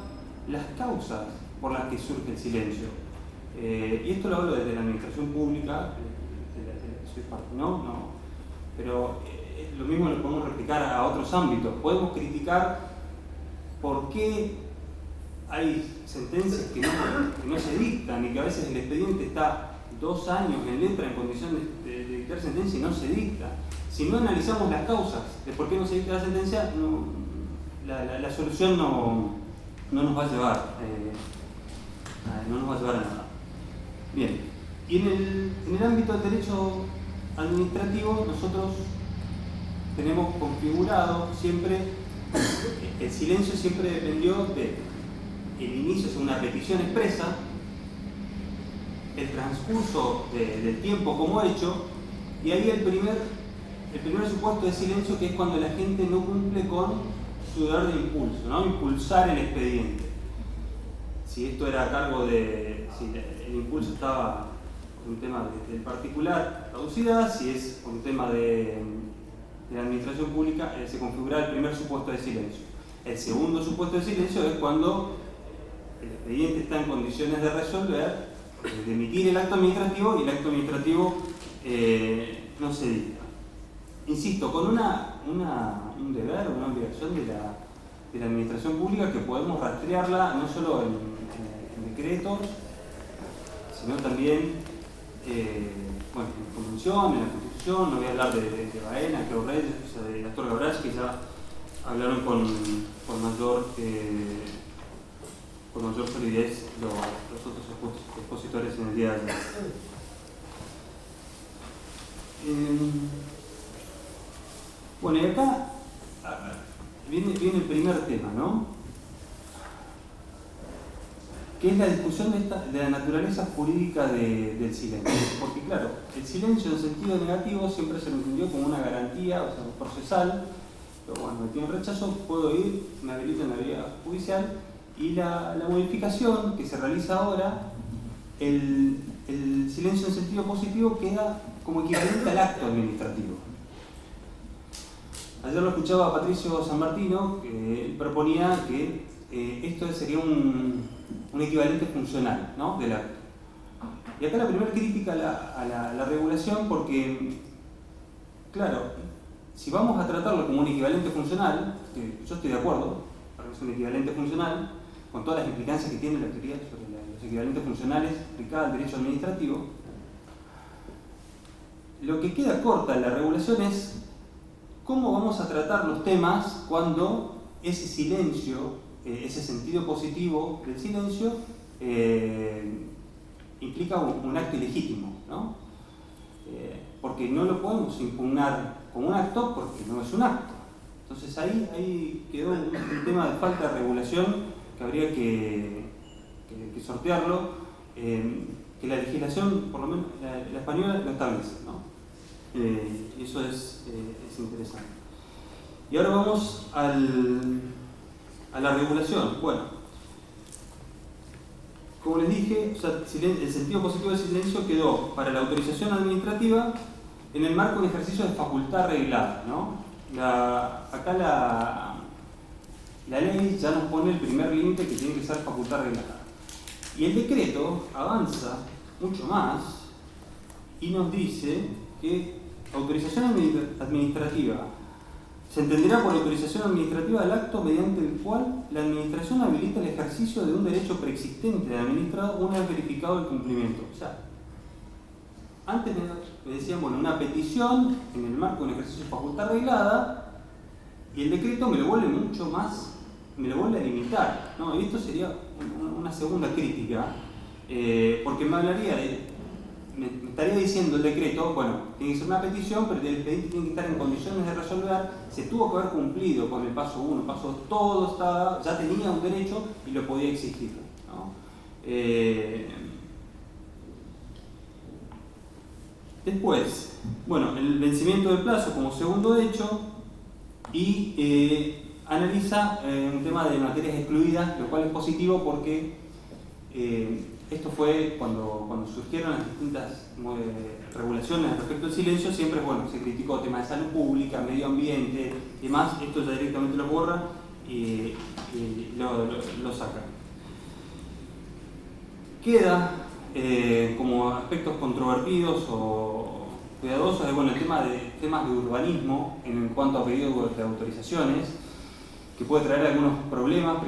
las causas por las que surge el silencio. Y esto lo hablo desde la administración pública, de la que soy parte, ¿no? Pero lo mismo lo podemos replicar a otros ámbitos. Podemos criticar por qué hay sentencias que no se dictan y que a veces el expediente está 2 años en letra en condición de dictar sentencia y no se dicta. Si no analizamos las causas de por qué no se dicta la sentencia, la solución no nos va a llevar a nada. Bien, y en el ámbito del derecho administrativo nosotros tenemos configurado siempre, el silencio siempre dependió de el inicio, es una petición expresa, el transcurso del tiempo como hecho, y ahí el primer supuesto de silencio, que es cuando la gente no cumple con su deber de impulso, ¿no? Impulsar el expediente. Si esto era a cargo de, si el impulso estaba por un tema del particular, traducida, si es por un tema de la administración pública, se configura el primer supuesto de silencio. El segundo supuesto de silencio es cuando el expediente está en condiciones de resolver, de emitir el acto administrativo, y el acto administrativo no se dicta. Insisto, con un deber, una obligación de la administración pública, que podemos rastrearla no solo en decretos, sino también bueno, en convención, en la Constitución. No voy a hablar de Baena, Clau Reyes, de Astor Gabrach, que ya hablaron con mayor solidez los otros expositores en el día de ayer. Bueno, y acá viene el primer tema, ¿no? Que es la discusión de la naturaleza jurídica del silencio. Porque claro, el silencio en sentido negativo siempre se lo entendió como una garantía, o sea, procesal, pero bueno, me tiene rechazo, puedo ir, me habilito en la vía judicial, y la modificación que se realiza ahora, el silencio en sentido positivo queda como equivalente al acto administrativo. Ayer lo escuchaba a Patricio San Martino, que él proponía que esto sería un equivalente funcional, ¿no?, del acto. Y acá la primera crítica a la regulación, porque, claro, si vamos a tratarlo como un equivalente funcional, que yo estoy de acuerdo, para que es un equivalente funcional, con todas las implicancias que tiene la teoría sobre los equivalentes funcionales aplicada al derecho administrativo, lo que queda corta en la regulación es cómo vamos a tratar los temas cuando ese silencio, ese sentido positivo del silencio, implica un acto ilegítimo, ¿no? Porque no lo podemos impugnar como un acto, porque no es un acto. Entonces ahí quedó un tema de falta de regulación que habría que sortearlo, que la legislación, por lo menos la española, lo establece, ¿no? Y eso es interesante. Y ahora vamos a la regulación. Bueno, como les dije, o sea, el sentido positivo del silencio quedó para la autorización administrativa en el marco de un ejercicio de facultad reglada, ¿no? Acá la ley ya nos pone el primer límite, que tiene que ser facultad reglada. Y el decreto avanza mucho más y nos dice que autorización administrativa se entenderá por autorización administrativa del acto mediante el cual la administración habilita el ejercicio de un derecho preexistente del administrado una vez verificado el cumplimiento. O sea, antes me decían, bueno, una petición en el marco de un ejercicio de facultad reglada, y el decreto me lo vuelve mucho más, me lo vuelve a limitar, ¿no? Y esto sería una segunda crítica, porque me hablaría me estaría diciendo el decreto, bueno, tiene que ser una petición, pero el expediente tiene que estar en condiciones de resolver, se tuvo que haber cumplido con el paso 1, paso 2, todo estaba, ya tenía un derecho y lo podía exigir, ¿no? Después, bueno, el vencimiento del plazo como segundo hecho, y analiza un tema de materias excluidas, lo cual es positivo porque esto fue cuando surgieron las distintas regulaciones respecto al silencio. Siempre, bueno, se criticó temas de salud pública, medio ambiente y demás. Esto ya directamente lo borra y lo saca. Queda como aspectos controvertidos o cuidadosos, bueno, el tema de temas de urbanismo en cuanto a pedidos de autorizaciones, que puede traer algunos problemas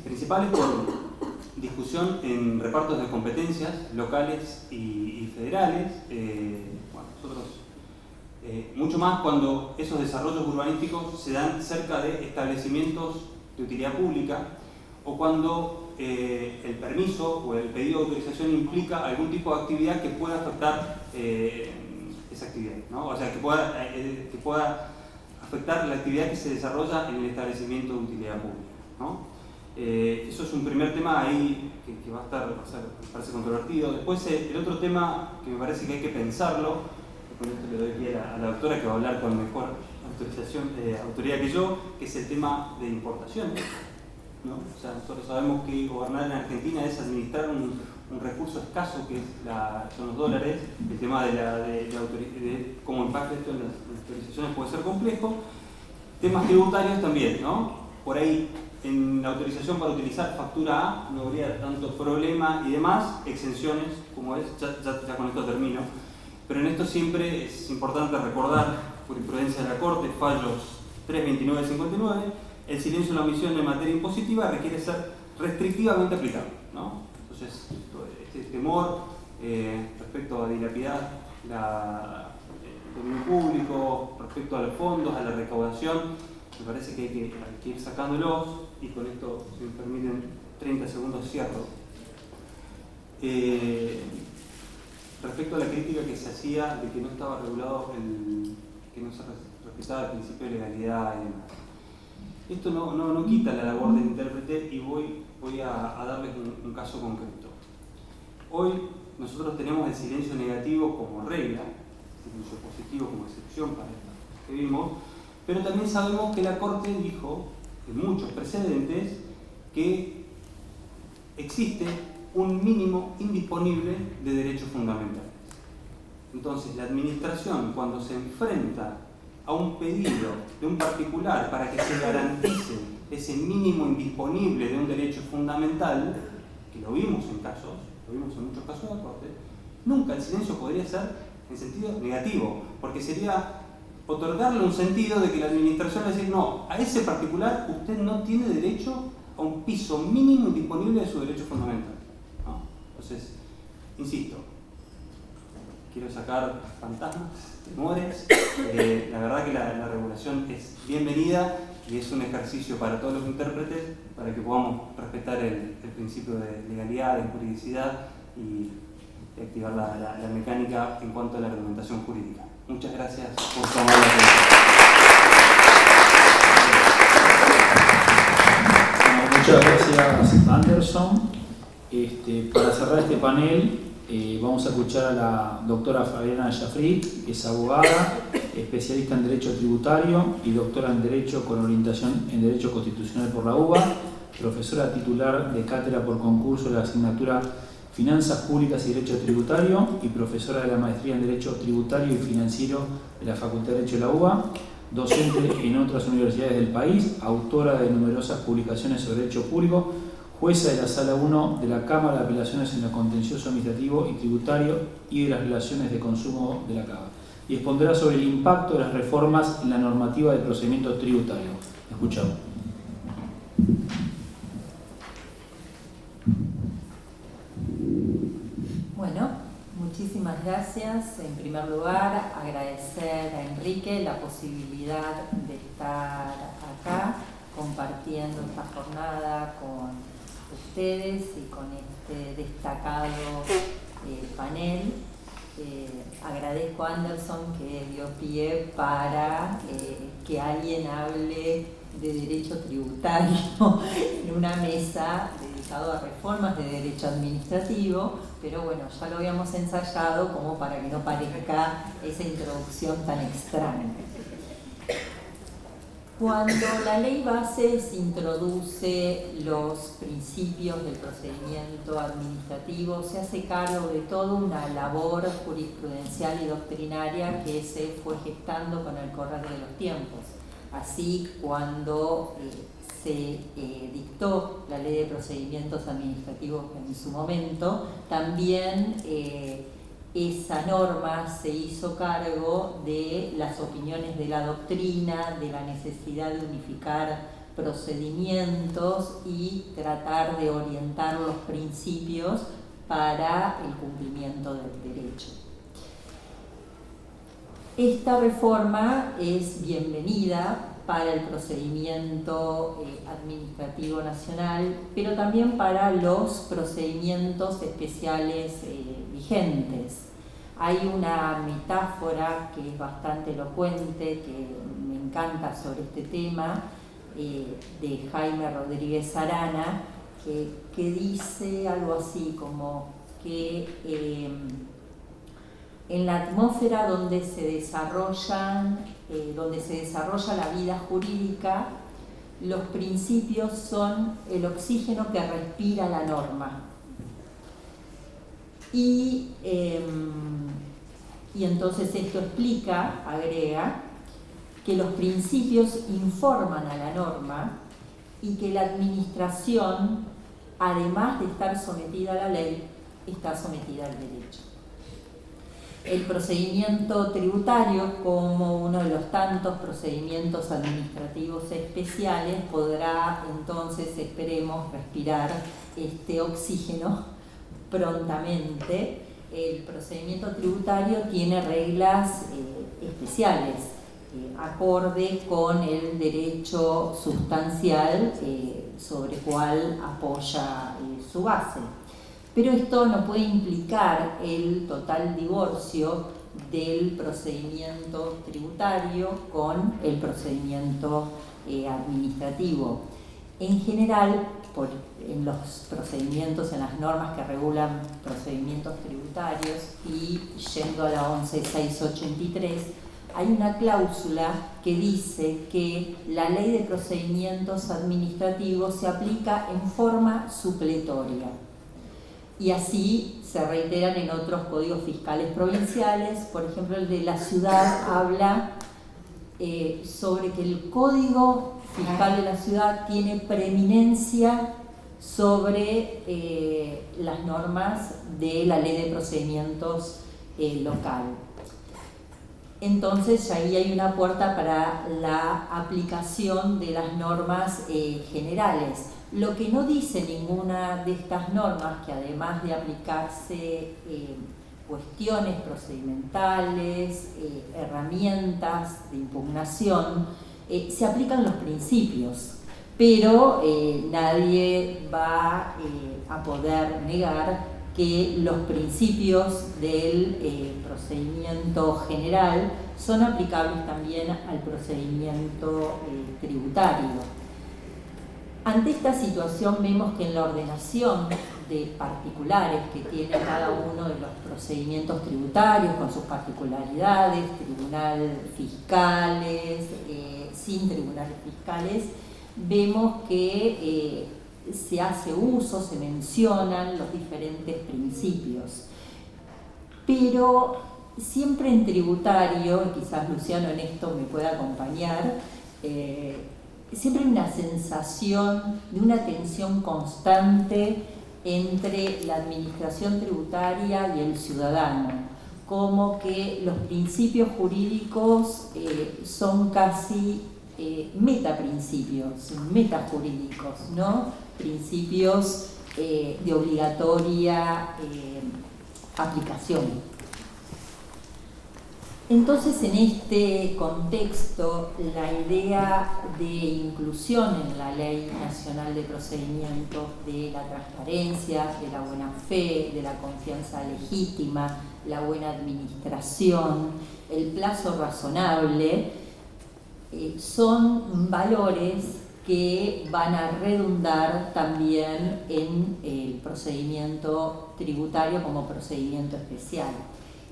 principales por discusión en repartos de competencias locales y federales. Bueno, nosotros, mucho más cuando esos desarrollos urbanísticos se dan cerca de establecimientos de utilidad pública, o cuando el permiso o el pedido de autorización implica algún tipo de actividad que pueda afectar esa actividad, ¿no? O sea, que pueda afectar la actividad que se desarrolla en el establecimiento de utilidad pública, ¿no? Eso es un primer tema ahí que va a estar, me parece controvertido. Después el otro tema que me parece que hay que pensarlo, con esto le doy pie a la doctora que va a hablar con mejor autoridad que yo, que es el tema de importaciones, ¿no? O sea, nosotros sabemos que gobernar en Argentina es administrar un recurso escaso que son los dólares. El tema de cómo impacta esto en las autorizaciones puede ser complejo. Temas tributarios también, ¿no? Por ahí en la autorización para utilizar factura A no habría tanto problema y demás, exenciones como es, ya con esto termino. Pero en esto siempre es importante recordar jurisprudencia de la Corte, fallos 329-59, el silencio en la omisión de materia impositiva requiere ser restrictivamente aplicado, ¿no? Entonces, este temor respecto a dilapidar el dominio público, respecto a los fondos, a la recaudación, me parece que hay que ir sacándolos, y con esto, si me permiten 30 segundos, cierro. Respecto a la crítica que se hacía de que no estaba regulado, que no se respetaba el principio de legalidad y demás. Esto no quita la labor del intérprete, y voy a darles un caso concreto. Hoy nosotros tenemos el silencio negativo como regla, el silencio positivo como excepción para esto que vimos, pero también sabemos que la Corte dijo, en muchos precedentes, que existe un mínimo indisponible de derechos fundamentales. Entonces, la administración, cuando se enfrenta a un pedido de un particular para que se garantice ese mínimo indisponible de un derecho fundamental, que lo vimos en muchos casos de la Corte, nunca el silencio podría ser en sentido negativo, porque sería otorgarle un sentido de que la administración va a decir, no, a ese particular usted no tiene derecho a un piso mínimo indisponible de su derecho fundamental, ¿no? Entonces, insisto, quiero sacar fantasmas, temores. La verdad que la regulación es bienvenida y es un ejercicio para todos los intérpretes para que podamos respetar el principio de legalidad, de juridicidad y activar la mecánica en cuanto a la argumentación jurídica. Muchas gracias por tomar la atención. Muchas gracias, Anderson. Para cerrar este panel, vamos a escuchar a la doctora Fabiana Jafrit, que es abogada, especialista en Derecho Tributario y doctora en Derecho con orientación en Derecho Constitucional por la UBA, profesora titular de cátedra por concurso de la asignatura Finanzas Públicas y Derecho Tributario y profesora de la maestría en Derecho Tributario y Financiero de la Facultad de Derecho de la UBA, docente en otras universidades del país, autora de numerosas publicaciones sobre Derecho Público, jueza de la Sala 1 de la Cámara de Apelaciones en lo Contencioso Administrativo y Tributario y de las Relaciones de Consumo de la CABA, y expondrá sobre el impacto de las reformas en la normativa de procedimiento tributario. Escuchamos. Bueno, muchísimas gracias. En primer lugar, agradecer a Enrique la posibilidad de estar acá compartiendo esta jornada con ustedes y con este destacado panel. Agradezco a Anderson que dio pie para que alguien hable de derecho tributario en una mesa dedicada a reformas de derecho administrativo, pero bueno, ya lo habíamos ensayado como para que no parezca esa introducción tan extraña. Cuando la ley bases introduce los principios del procedimiento administrativo, se hace cargo de toda una labor jurisprudencial y doctrinaria que se fue gestando con el correr de los tiempos. Así, cuando se dictó la Ley de Procedimientos Administrativos en su momento, también esa norma se hizo cargo de las opiniones de la doctrina, de la necesidad de unificar procedimientos y tratar de orientar los principios para el cumplimiento del derecho. Esta reforma es bienvenida para el procedimiento administrativo nacional, pero también para los procedimientos especiales vigentes. Hay una metáfora que es bastante elocuente, que me encanta sobre este tema, de Jaime Rodríguez Arana, que dice algo así como que en la atmósfera donde se desarrolla la vida jurídica, los principios son el oxígeno que respira la norma. Y entonces esto explica, agrega, que los principios informan a la norma y que la administración, además de estar sometida a la ley, está sometida al derecho. El procedimiento tributario, como uno de los tantos procedimientos administrativos especiales, podrá entonces, esperemos, respirar este oxígeno prontamente. El procedimiento tributario tiene reglas especiales, acorde con el derecho sustancial sobre el cual apoya su base. Pero esto no puede implicar el total divorcio del procedimiento tributario con el procedimiento administrativo. En general, en los procedimientos, en las normas que regulan procedimientos tributarios y yendo a la 11.683, hay una cláusula que dice que la ley de procedimientos administrativos se aplica en forma supletoria. Y así se reiteran en otros códigos fiscales provinciales. Por ejemplo, el de la ciudad habla sobre que el código fiscal de la ciudad tiene preeminencia sobre las normas de la ley de procedimientos local. Entonces ahí hay una puerta para la aplicación de las normas generales. Lo que no dice ninguna de estas normas, que además de aplicarse cuestiones procedimentales, herramientas de impugnación, se aplican los principios, pero nadie va a poder negar que los principios del procedimiento general son aplicables también al procedimiento tributario. Ante esta situación vemos que en la ordenación de particulares que tiene cada uno de los procedimientos tributarios con sus particularidades, tribunal fiscales, sin tribunales fiscales, vemos que se hace uso, se mencionan los diferentes principios. Pero siempre en tributario, y quizás Luciano en esto me pueda acompañar, siempre hay una sensación de una tensión constante entre la administración tributaria y el ciudadano, como que los principios jurídicos son casi metaprincipios, metajurídicos, ¿no? Principios de obligatoria aplicación. Entonces, en este contexto, la idea de inclusión en la Ley Nacional de Procedimientos de la transparencia, de la buena fe, de la confianza legítima, la buena administración, el plazo razonable, son valores que van a redundar también en el procedimiento tributario como procedimiento especial.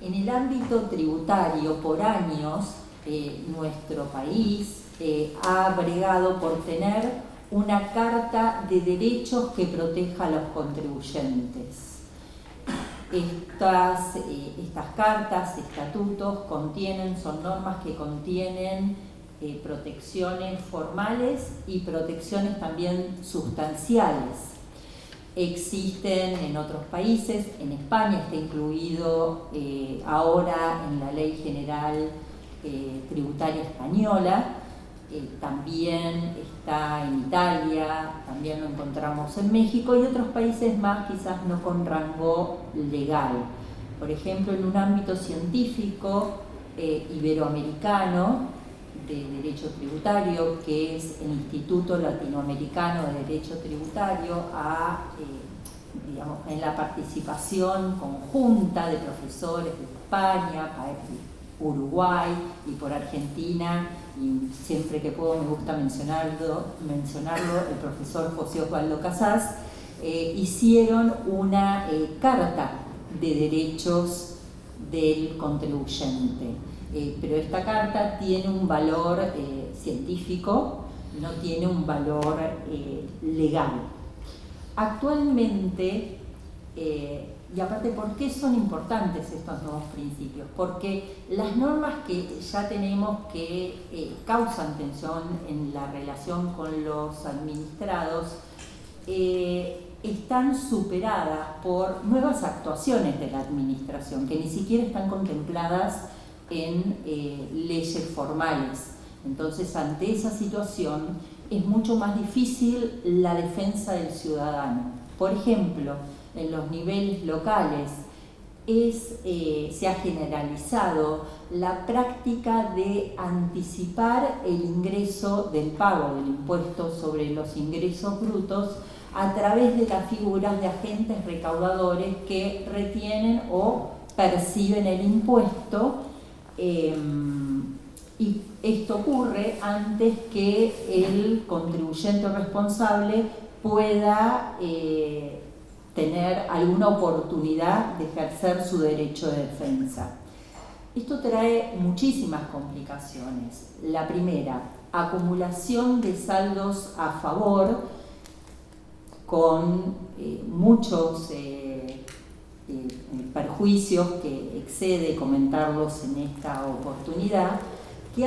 En el ámbito tributario, por años, nuestro país ha bregado por tener una carta de derechos que proteja a los contribuyentes. Estas cartas, estatutos, son normas que contienen protecciones formales y protecciones también sustanciales. Existen en otros países, en España está incluido ahora en la Ley General Tributaria Española, también está en Italia, también lo encontramos en México y otros países más quizás no con rango legal. Por ejemplo, en un ámbito científico iberoamericano de Derecho Tributario, que es el Instituto Latinoamericano de Derecho Tributario, en la participación conjunta de profesores de España, Uruguay y por Argentina, y siempre que puedo me gusta mencionarlo, el profesor José Osvaldo Casás, hicieron una carta de derechos del contribuyente. Pero esta carta tiene un valor científico, no tiene un valor legal. Actualmente, y aparte, ¿por qué son importantes estos nuevos principios? Porque las normas que ya tenemos que causan tensión en la relación con los administrados están superadas por nuevas actuaciones de la administración que ni siquiera están contempladas en leyes formales. Entonces, ante esa situación es mucho más difícil la defensa del ciudadano. Por ejemplo, en los niveles locales se ha generalizado la práctica de anticipar el ingreso del pago del impuesto sobre los ingresos brutos a través de las figuras de agentes recaudadores que retienen o perciben el impuesto, y esto ocurre antes que el contribuyente responsable pueda tener alguna oportunidad de ejercer su derecho de defensa. Esto trae muchísimas complicaciones. La primera, acumulación de saldos a favor con muchos perjuicios que excede comentarlos en esta oportunidad, que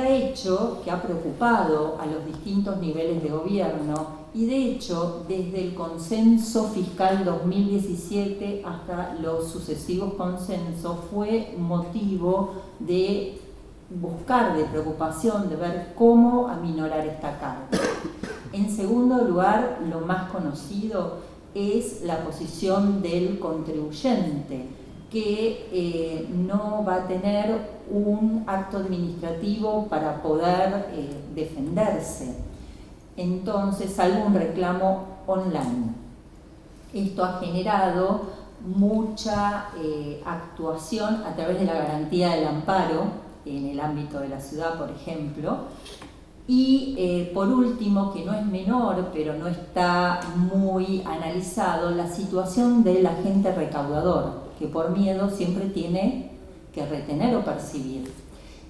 ha preocupado a los distintos niveles de gobierno, y de hecho desde el consenso fiscal 2017 hasta los sucesivos consensos fue motivo de buscar, de preocupación, de ver cómo aminorar esta carga. En segundo lugar, lo más conocido es la posición del contribuyente, que no va a tener un acto administrativo para poder defenderse. Entonces, salvo un reclamo online. Esto ha generado mucha actuación a través de la garantía del amparo en el ámbito de la ciudad, por ejemplo. Y por último, que no es menor, pero no está muy analizado, la situación del agente recaudador, que por miedo siempre tiene que retener o percibir.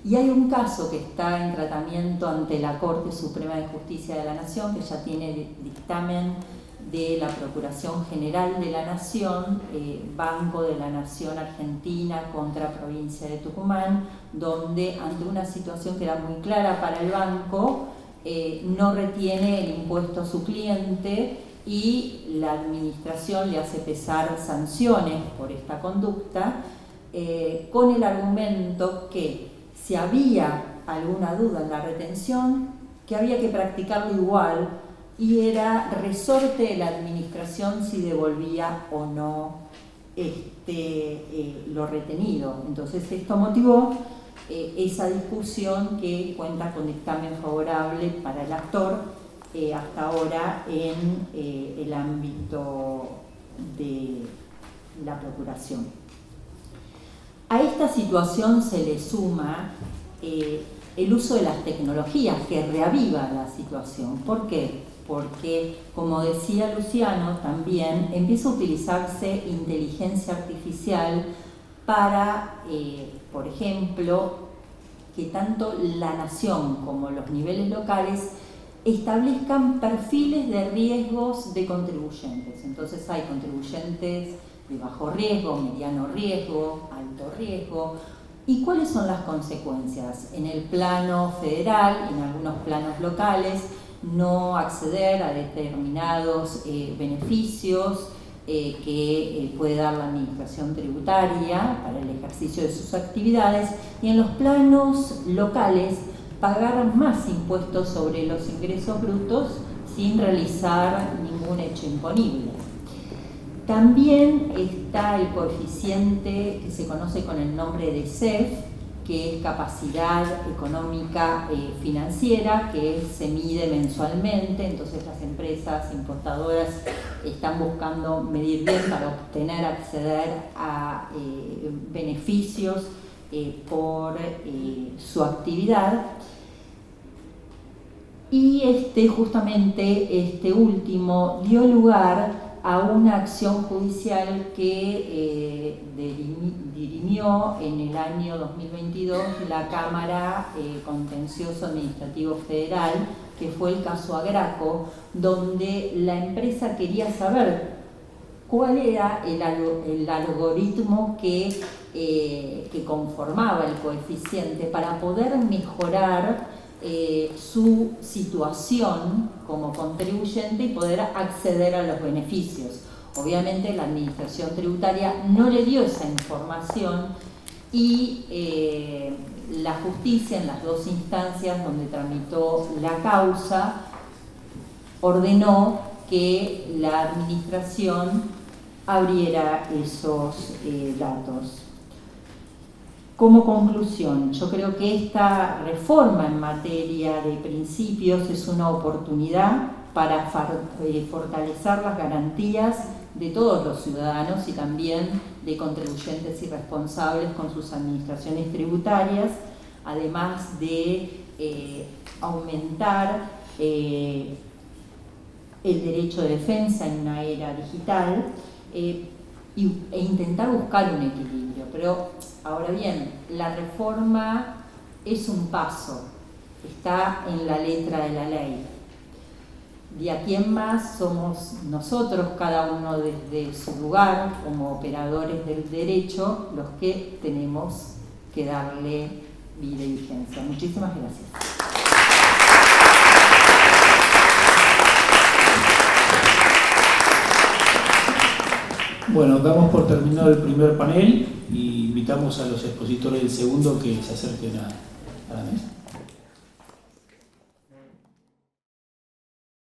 Y hay un caso que está en tratamiento ante la Corte Suprema de Justicia de la Nación, que ya tiene dictamen de la Procuración General de la Nación, Banco de la Nación Argentina contra Provincia de Tucumán, donde ante una situación que era muy clara para el banco, no retiene el impuesto a su cliente y la administración le hace pesar sanciones por esta conducta, con el argumento que si había alguna duda en la retención, que había que practicarlo igual, y era resorte de la administración si devolvía o no lo retenido. Entonces esto motivó esa discusión que cuenta con dictamen favorable para el actor hasta ahora en el ámbito de la procuración. A esta situación se le suma el uso de las tecnologías, que reaviva la situación. ¿Por qué? Porque, como decía Luciano, también empieza a utilizarse inteligencia artificial para, por ejemplo, que tanto la nación como los niveles locales establezcan perfiles de riesgos de contribuyentes. Entonces hay contribuyentes de bajo riesgo, mediano riesgo, alto riesgo. ¿Y cuáles son las consecuencias? En el plano federal, en algunos planos locales, no acceder a determinados beneficios que puede dar la administración tributaria para el ejercicio de sus actividades, y en los planos locales pagar más impuestos sobre los ingresos brutos sin realizar ningún hecho imponible. También está el coeficiente que se conoce con el nombre de CEF, que es capacidad económica financiera, que se mide mensualmente. Entonces las empresas importadoras están buscando medir bien para acceder a beneficios por su actividad. Y justamente este último dio lugar a una acción judicial que dirimió en el año 2022 la Cámara Contencioso Administrativo Federal, que fue el caso Agraco, donde la empresa quería saber cuál era el algoritmo que conformaba el coeficiente para poder mejorar su situación como contribuyente y poder acceder a los beneficios. Obviamente la administración tributaria no le dio esa información y la justicia, en las dos instancias donde tramitó la causa, ordenó que la administración abriera esos datos. Como conclusión, yo creo que esta reforma en materia de principios es una oportunidad para fortalecer las garantías de todos los ciudadanos y también de contribuyentes y responsables con sus administraciones tributarias, además de aumentar el derecho de defensa en una era digital e intentar buscar un equilibrio. Pero ahora bien, la reforma es un paso, está en la letra de la ley. De aquí en más somos nosotros, cada uno desde su lugar, como operadores del derecho, los que tenemos que darle vida y vigencia. Muchísimas gracias. Bueno, damos por terminado el primer panel y invitamos a los expositores del segundo que se acerquen a la mesa.